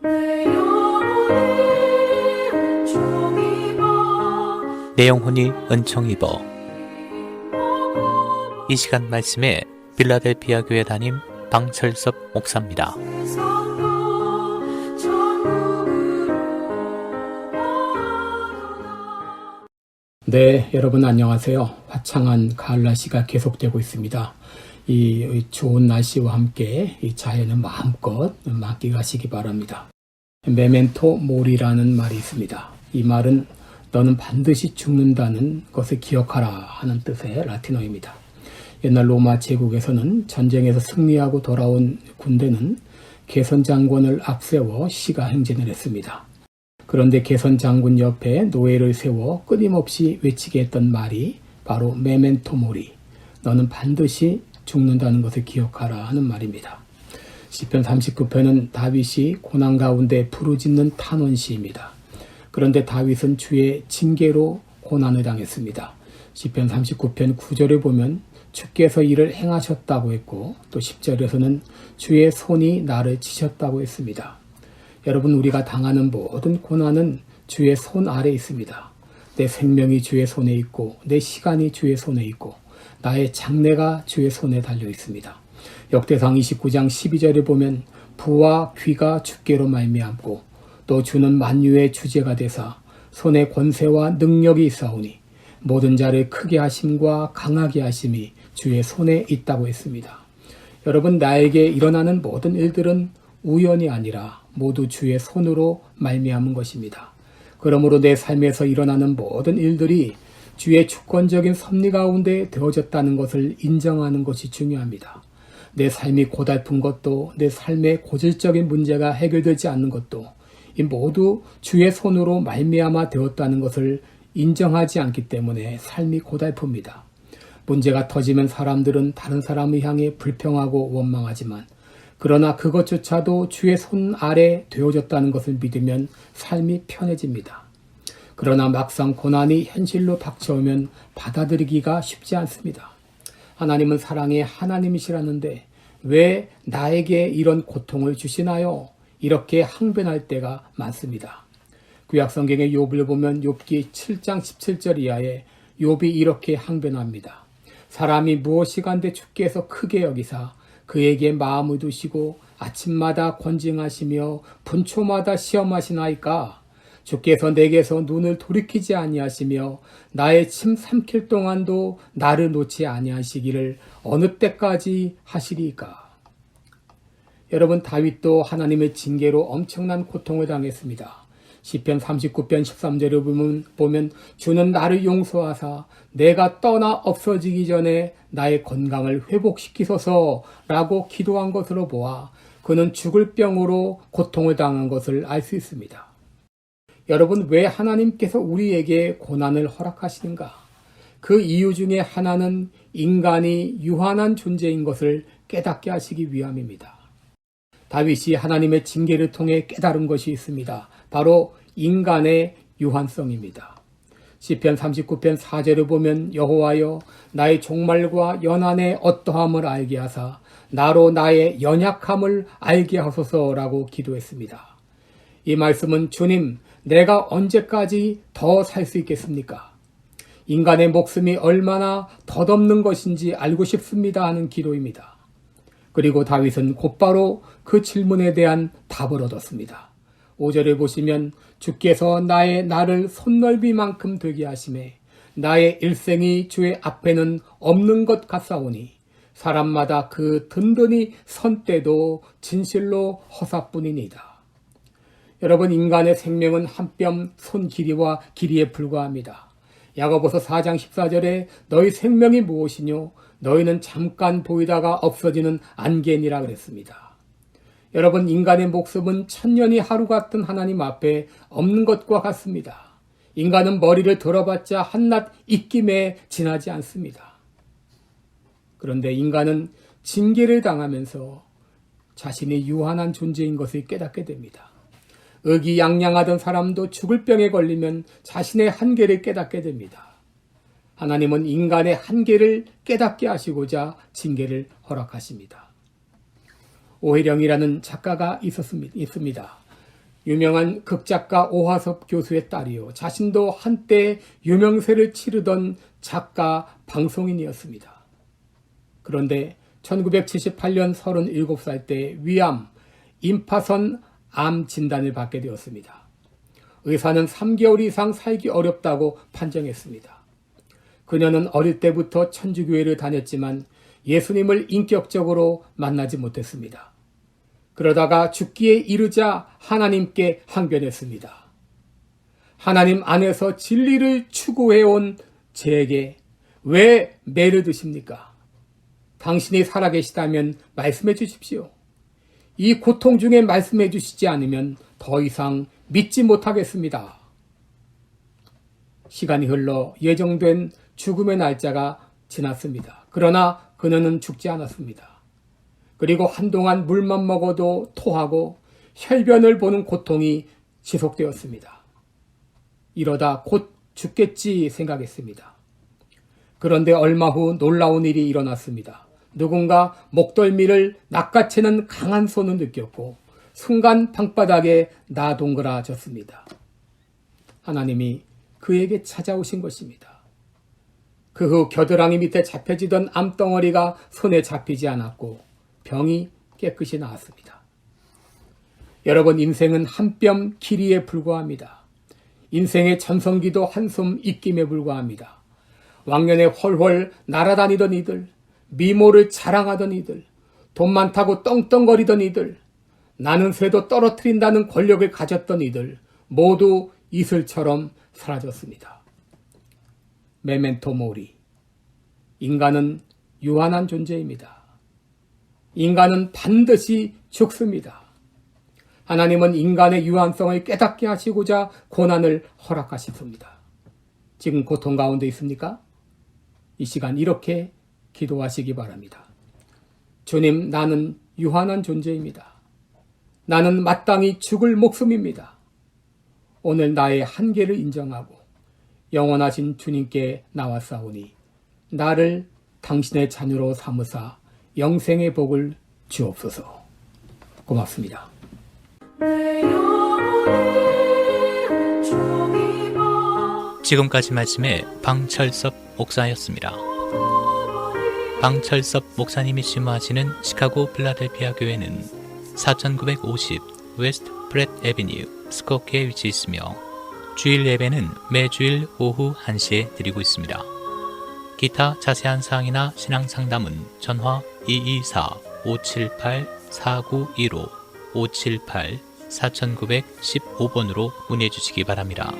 내 영혼이 은총 입어. 이 시간 말씀에 필라델피아 교회 담임 방철섭 목사입니다. 네, 여러분 안녕하세요. 화창한 가을 날씨가 계속되고 있습니다. 이 좋은 날씨와 함께 이 자연을 마음껏 만끽하시기 바랍니다. 메멘토 모리라는 말이 있습니다. 이 말은 너는 반드시 죽는다는 것을 기억하라 하는 뜻의 라틴어입니다. 옛날 로마 제국에서는 전쟁에서 승리하고 돌아온 군대는 개선 장군을 앞세워 시가 행진을 했습니다. 그런데 개선 장군 옆에 노예를 세워 끊임없이 외치게 했던 말이 바로 메멘토 모리, 너는 반드시 죽는다는 것을 기억하라 하는 말입니다. 시편 39편은 다윗이 고난 가운데 부르짖는 탄원시입니다. 그런데 다윗은 주의 징계로 고난을 당했습니다. 시편 39편 9절에 보면 주께서 이를 행하셨다고 했고, 또 10절에서는 주의 손이 나를 치셨다고 했습니다. 여러분, 우리가 당하는 모든 고난은 주의 손 아래 있습니다. 내 생명이 주의 손에 있고, 내 시간이 주의 손에 있고, 나의 장래가 주의 손에 달려 있습니다. 역대상 29장 12절에 보면 부와 귀가 주께로 말미암고 또 주는 만유의 주제가 되사 손에 권세와 능력이 있사오니 모든 자를 크게 하심과 강하게 하심이 주의 손에 있다고 했습니다. 여러분, 나에게 일어나는 모든 일들은 우연이 아니라 모두 주의 손으로 말미암은 것입니다. 그러므로 내 삶에서 일어나는 모든 일들이 주의 주권적인 섭리 가운데 되어졌다는 것을 인정하는 것이 중요합니다. 내 삶이 고달픈 것도, 내 삶의 고질적인 문제가 해결되지 않는 것도 이 모두 주의 손으로 말미암아 되었다는 것을 인정하지 않기 때문에 삶이 고달픕니다. 문제가 터지면 사람들은 다른 사람을 향해 불평하고 원망하지만, 그러나 그것조차도 주의 손 아래 되어졌다는 것을 믿으면 삶이 편해집니다. 그러나 막상 고난이 현실로 닥쳐오면 받아들이기가 쉽지 않습니다. 하나님은 사랑의 하나님이시라는데 왜 나에게 이런 고통을 주시나요? 이렇게 항변할 때가 많습니다. 구약성경의 욥을 보면 욥기 7장 17절 이하에 욥이 이렇게 항변합니다. 사람이 무엇이간데 주께서 크게 여기사 그에게 마음을 두시고 아침마다 권징하시며 분초마다 시험하시나이까? 주께서 내게서 눈을 돌이키지 아니하시며 나의 침 삼킬 동안도 나를 놓지 아니하시기를 어느 때까지 하시리까? 여러분, 다윗도 하나님의 징계로 엄청난 고통을 당했습니다. 시편 39편 13절을 보면 주는 나를 용서하사 내가 떠나 없어지기 전에 나의 건강을 회복시키소서라고 기도한 것으로 보아 그는 죽을 병으로 고통을 당한 것을 알 수 있습니다. 여러분, 왜 하나님께서 우리에게 고난을 허락하시는가? 그 이유 중에 하나는 인간이 유한한 존재인 것을 깨닫게 하시기 위함입니다. 다윗이 하나님의 징계를 통해 깨달은 것이 있습니다. 바로 인간의 유한성입니다. 시편 39편 4절을 보면 여호와여 나의 종말과 연한의 어떠함을 알게 하사 나로 나의 연약함을 알게 하소서라고 기도했습니다. 이 말씀은 주님, 내가 언제까지 더 살 수 있겠습니까? 인간의 목숨이 얼마나 덧없는 것인지 알고 싶습니다 하는 기도입니다. 그리고 다윗은 곧바로 그 질문에 대한 답을 얻었습니다. 5절에 보시면 주께서 나를 손넓이만큼 되게 하시매 나의 일생이 주의 앞에는 없는 것 같사오니 사람마다 그 든든히 선 때도 진실로 허사뿐이니이다. 여러분, 인간의 생명은 한 뼘 손 길이와 길이에 불과합니다. 야고보서 4장 14절에 너희 생명이 무엇이뇨? 너희는 잠깐 보이다가 없어지는 안개니라 그랬습니다. 여러분, 인간의 목숨은 천년이 하루 같은 하나님 앞에 없는 것과 같습니다. 인간은 머리를 들어봤자 한낱 입김에 지나지 않습니다. 그런데 인간은 징계를 당하면서 자신이 유한한 존재인 것을 깨닫게 됩니다. 의기양양하던 사람도 죽을 병에 걸리면 자신의 한계를 깨닫게 됩니다. 하나님은 인간의 한계를 깨닫게 하시고자 징계를 허락하십니다. 오해령이라는 작가가 있습니다. 유명한 극작가 오화섭 교수의 딸이요. 자신도 한때 유명세를 치르던 작가 방송인이었습니다. 그런데 1978년 37살 때 위암, 임파선 암 진단을 받게 되었습니다. 의사는 3개월 이상 살기 어렵다고 판정했습니다. 그녀는 어릴 때부터 천주교회를 다녔지만 예수님을 인격적으로 만나지 못했습니다. 그러다가 죽기에 이르자 하나님께 항변했습니다. 하나님 안에서 진리를 추구해온 제게 왜 매를 드십니까? 당신이 살아계시다면 말씀해 주십시오. 이 고통 중에 말씀해 주시지 않으면 더 이상 믿지 못하겠습니다. 시간이 흘러 예정된 죽음의 날짜가 지났습니다. 그러나 그녀는 죽지 않았습니다. 그리고 한동안 물만 먹어도 토하고 혈변을 보는 고통이 지속되었습니다. 이러다 곧 죽겠지 생각했습니다. 그런데 얼마 후 놀라운 일이 일어났습니다. 누군가 목덜미를 낚아채는 강한 손을 느꼈고 순간 방바닥에 나동그라졌습니다. 하나님이 그에게 찾아오신 것입니다. 그 후 겨드랑이 밑에 잡혀지던 암덩어리가 손에 잡히지 않았고 병이 깨끗이 나았습니다. 여러분, 인생은 한 뼘 길이에 불과합니다. 인생의 전성기도 한숨 입김에 불과합니다. 왕년에 훨훨 날아다니던 이들, 미모를 자랑하던 이들, 돈 많다고 떵떵거리던 이들, 나는 새도 떨어뜨린다는 권력을 가졌던 이들 모두 이슬처럼 사라졌습니다. 메멘토 모리. 인간은 유한한 존재입니다. 인간은 반드시 죽습니다. 하나님은 인간의 유한성을 깨닫게 하시고자 고난을 허락하셨습니다. 지금 고통 가운데 있습니까? 이 시간 이렇게 기도하시기 바랍니다. 주님, 나는 유한한 존재입니다. 나는 마땅히 죽을 목숨입니다. 오늘 나의 한계를 인정하고 영원하신 주님께 나왔사오니 나를 당신의 자녀로 삼으사 영생의 복을 주옵소서. 고맙습니다. 지금까지 말씀의 방철섭 목사였습니다. 방철섭 목사님이 심화하시는 시카고 필라델피아 교회는 4950 웨스트 프렛 애비뉴 스코키에 위치해 있으며 주일 예배는 매주일 오후 1시에 드리고 있습니다. 기타 자세한 사항이나 신앙 상담은 전화 224-578-4915 578-4915번으로 문의해 주시기 바랍니다.